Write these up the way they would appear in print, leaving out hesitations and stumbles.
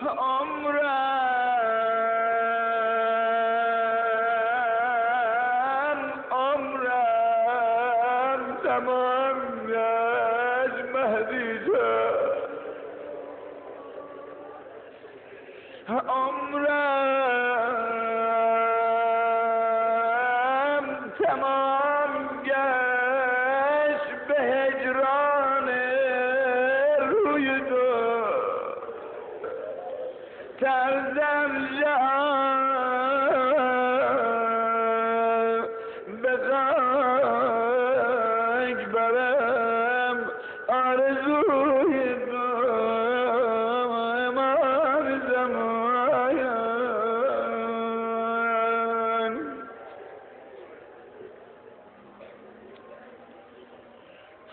عمرم تمام گشت مهدی جان، عمرم تمام گشت به هجران روی تو، ترزم جهان به خاک برم آرزوی تو امان زمان.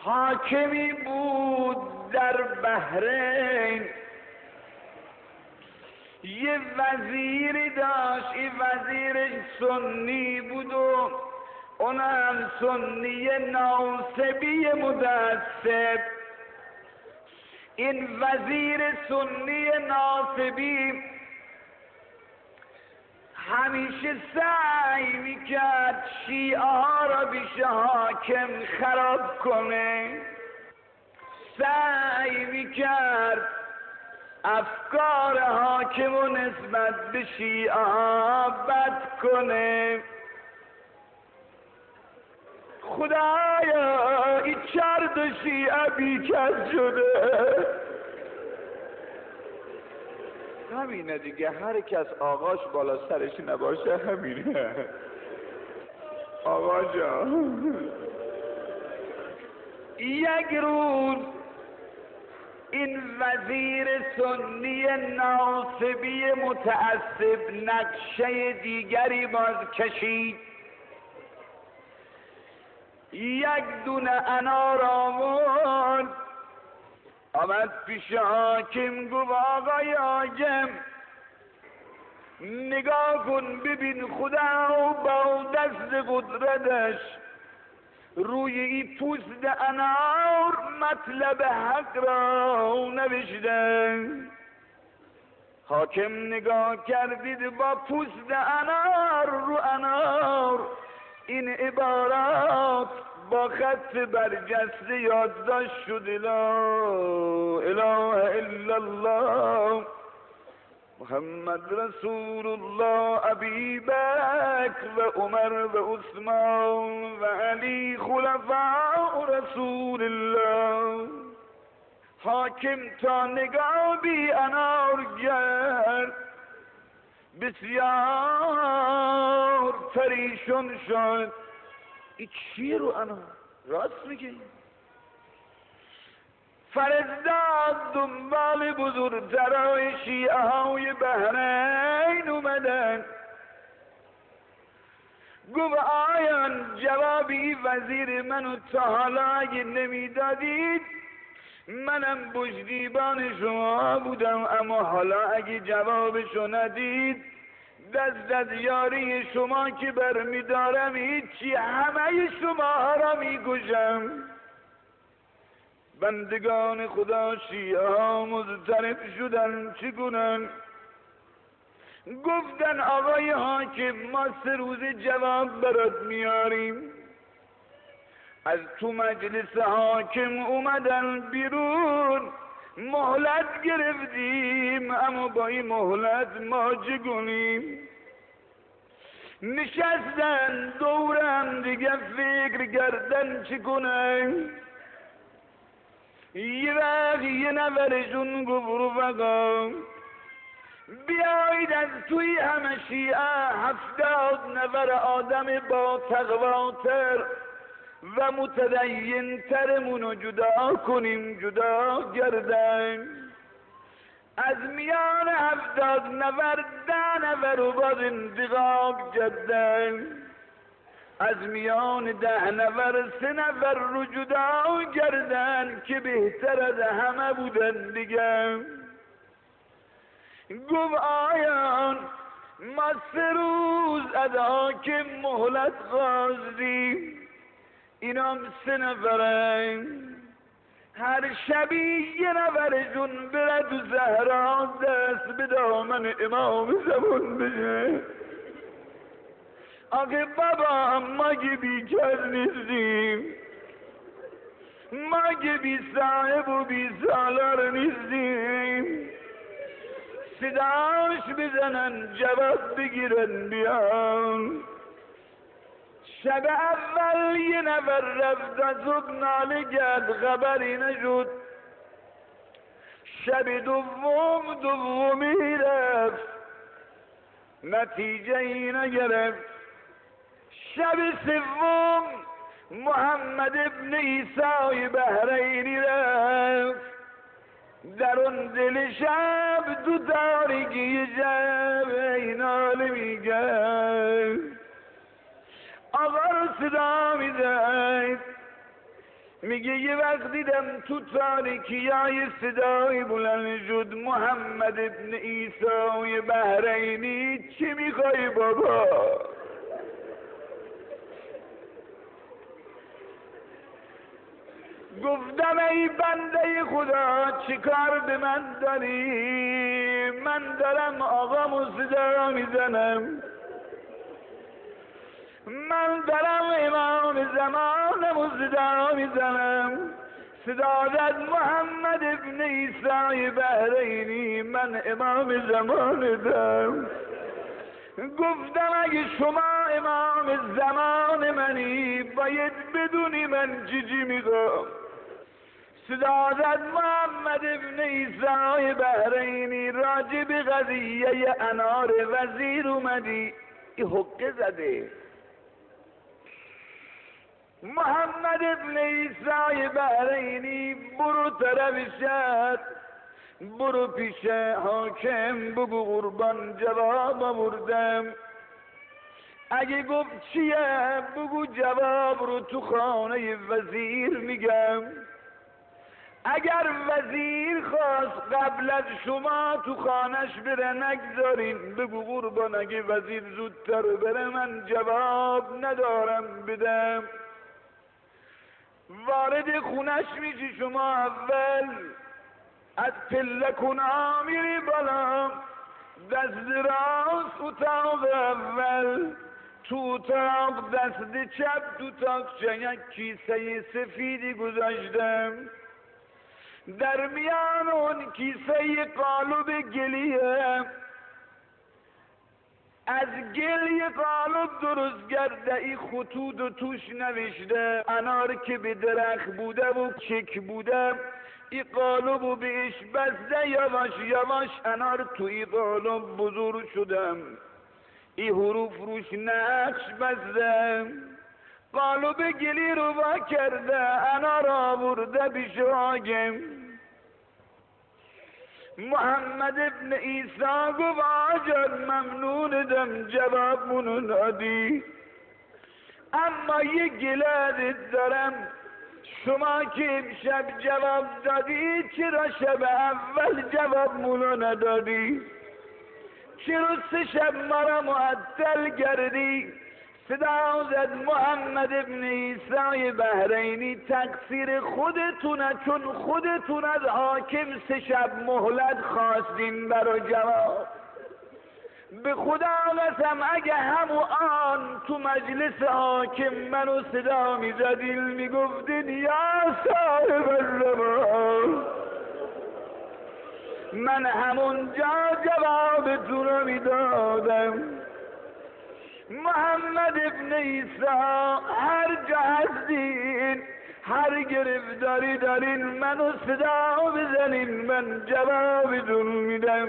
حاکمی بود در بحرین، یه وزیری داشت، این وزیرش سنی بود و اونم سنی ناصبی متعصب. این وزیر سنی ناصبی همیشه سعی میکرد شیعه ها را پیش حاکم خراب کنه، سعی میکرد افکار حاکم و نسبت به شیعه ها بد کنه. خدایا این چرد شیعه بیکس شده. همینه دیگه، هر کس آقاش بالا سرش نباشه همینه. آقا جان یک روز این وزیر سنی ناصبی متعصب نقشه دیگری باز کشید، یک دونه انار آمد پیش حاکم، گفت آقای حاکم نگاه کن ببین خدا با دست قدرتش روی این پوست انار مطلب حق را نوشته. حاکم نگاه کردید با پوست انار رو انار این عبارات با خط برجسته یادداشت شد: لا اله الا الله محمد رسول الله ابی بکر و عمر و عثمان و علی خلفاء رسول الله. حاکم تا نگاه بی انار کرد بسیار پریشان شد. این چیه رو انار؟ راست میگه. فرزداد دنبال بزرگترهای شیعه های بحرین اومدن، گفت آیان جوابی وزیر منو تا حالا اگه نمیدادید منم پشتیبان شما بودم، اما حالا اگه جوابشو ندید دست از یاری شما که برمیدارم هیچی، همه شما را میکشم. بندگان خدا شیعه ها مضطرب شدن چی کنن؟ گفتن آقای حاکم ما 3 روز جواب برات میاریم. از تو مجلس حاکم اومدن بیرون، مهلت گرفتیم اما با این مهلت ما چه کنیم؟ نشستن دورم دیگه فکر کردن چی کنن. یه وقت یه نفرشون گفت رفقا بیایید از توی همه شیعه 70 نفر آدم با تقواتر و متدین ترمونو جدا کنیم. جدا کردن از میان 70 نفر 10 نفر رو باز انتخاب کردن، از میان 10 نفر 3 نفر رو جدا کردن که بهتر از همه بودن دیگه. گفت آیان ما 3 روز از حاکم مهلت خواستیم، اینام 3 نفرن، هر شبی یه نفر جون بره تو زهرا دست به دامن امام زمان بشه. آقا بابا ما که بیکار نیستیم، ما که بی صاحب و بی سالار نیستیم، صداش بزنن جواب بگیرن بیان. شب اول یه نفر رفت از ناله کرد خبری نشد. شب دومی رفت نتیجه ای نگرفت. شب سوم محمد ابن عیسی بحرینی رفت. در اون دل شب تو تاریکی شب ای ناله میگرد. آقا رو صدا میزد، میگه یه وقت دیدم تو تاریکی های صدای بلند شد محمد ابن عیسی بحرینی چی میخوای بابا؟ گفتم ای بنده خدا چیکار به من داری؟ من دارم آقامو صدا میزنم، من دارم امام زمانمو صدا میزنم. صدا زد محمد ابن عیسی بحرینی من امام زمانتم. گفتم اگه شما امام زمان منی باید بدونی من چی میگم. صدا زد محمد ابن عیسی بحرینی راجع به قضیه انار وزیر اومدی ای حقه زده. محمد ابن عیسی بحرینی برو طرف شهر، برو پیش حاکم بگو قربان جواب آوردم. اگه گفت چیه بگو جواب رو تو خانه وزیر میگم. اگر وزیر خواست قبل از شما تو خانش بره نگذارین، بگو قربان اگه وزیر زودتر بره من جواب ندارم بدم. وارد خونش میشی شما اول، از پلکونا میری بالا، دست راست اتاق اول، تو اتاق دست چپ تو تاقچه یک کیسه سفیدی گذاشتم. در میان اون کیسه قالب گلیه، از گل یه قالب درست کرده ای خطوط و توش نوشته انار که به درخت بوده و چک بوده ای قالب و بهش بسته یواش یواش انار تو ای قالب بزرگ شدم. ای حروف روش نقش بسته، قالب گلی رو با کرده انار آورده پیش حاکم. محمد ابن عیسی گفت آجان ممنونم جواب منو دادی، اما یه گلت دارم. شما که امشب جواب دادی چرا شب اول جواب منو ندادی؟ چرا 3 شب ما را معطل کردی؟ صدا زد محمد ابن عیسی بحرینی تقصیر خودتونه، چون خودتون از حاکم 3 شب مهلت خواستین برای جواب. به خدا قسم اگه همون آن تو مجلس حاکم منو صدا میزدین میگفتین یا صاحب الزمان، من همونجا جوابتون رو میدادم. محمد ابن عیسی هر جا هستین، هر گرفتاری دارین منو صدا بزنین من جوابتون میدم.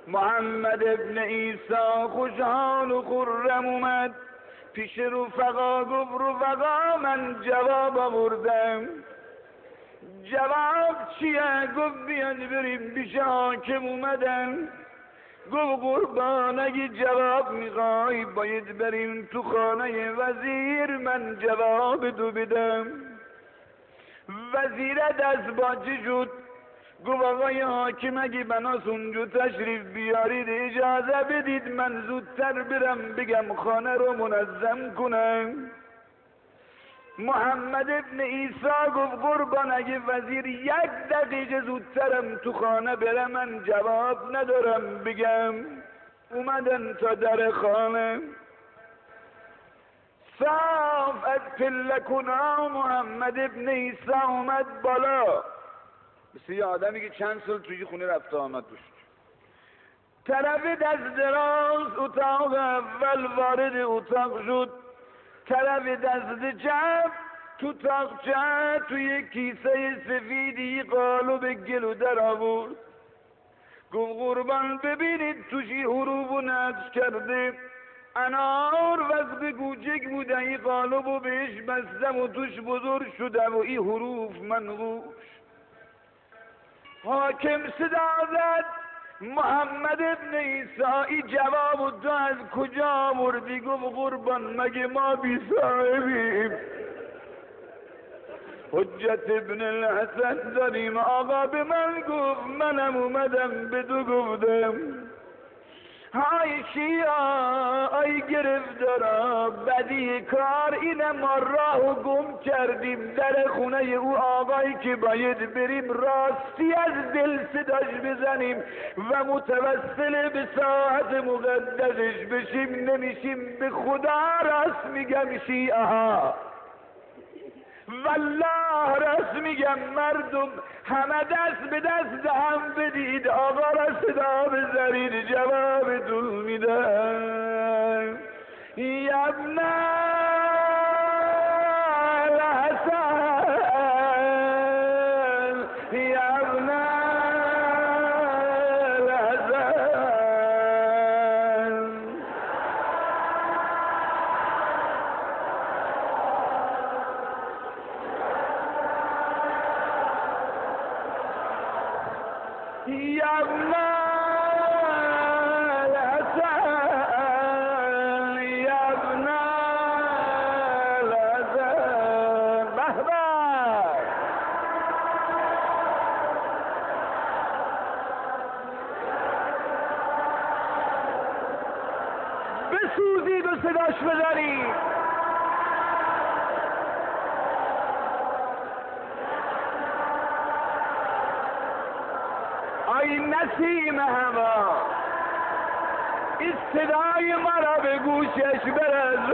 محمد ابن عیسی خوشحال و خرم اومد پیش رفقا، گفت رفقا من جواب آوردم. جواب چیه؟ گفت بیان بریم پیش حاکم اومدن. گفت قربان اگه جواب میخوای باید بریم تو خانه وزیر من جواب تو بدم. وزیر دست باچه شد، گفت آقای حاکم اگه بناس اونجا تشریف بیارید اجازه بدید من زودتر برم بگم خانه رو منظم کنم. محمد ابن عیسی گفت قربان اگه وزیر 1 دقیقه زودترم تو خانه بره من جواب ندارم بگم. اومدن تا در خانه، صاف از پلکونا محمد ابن عیسی اومد بالا، مثل یه آدمی که چند سال توی خونه رفته آمد دوست. طرف دست دراز اتاق اول وارد اتاق شد، طرف دست چپ تو تاقچه توی کیسه سفیدی قالب گلو در آورد. گفت قربان ببینید توشی حروف و نقش کرده، انار وقت گوچک بوده این قالب و بهش بستم و توش بزرگ شده و این حروف منقوش. حاکم صدا زد محمد ابن عیسی جواب تو از کجا آوردی؟ گفت قربان مگه ما بی صاحبیم؟ حجت ابن الحسن داریم. آقا به من گفت، منم اومدم به تو گفتم های شیعه ای گرفتارا بدی کار اینه، ما راهو گم کردیم در خونه او آقایی که باید بریم راستی از دل صداش بزنیم و متوسل به ساعت مقدسش بشیم نمیشیم. به خدا راست میگم شیعه ها، والله راست میگم مردم همه دست به دست هم بدید آقا را صدا بزنید جوابتون میدن. یا ابن الحسن یا ابن الحسن. یا ابن الحسن یا ابن الحسن. بهبه بسوزید و صداش بزنید. ای نسیم هوا این صدای مرا به گوشش برسان.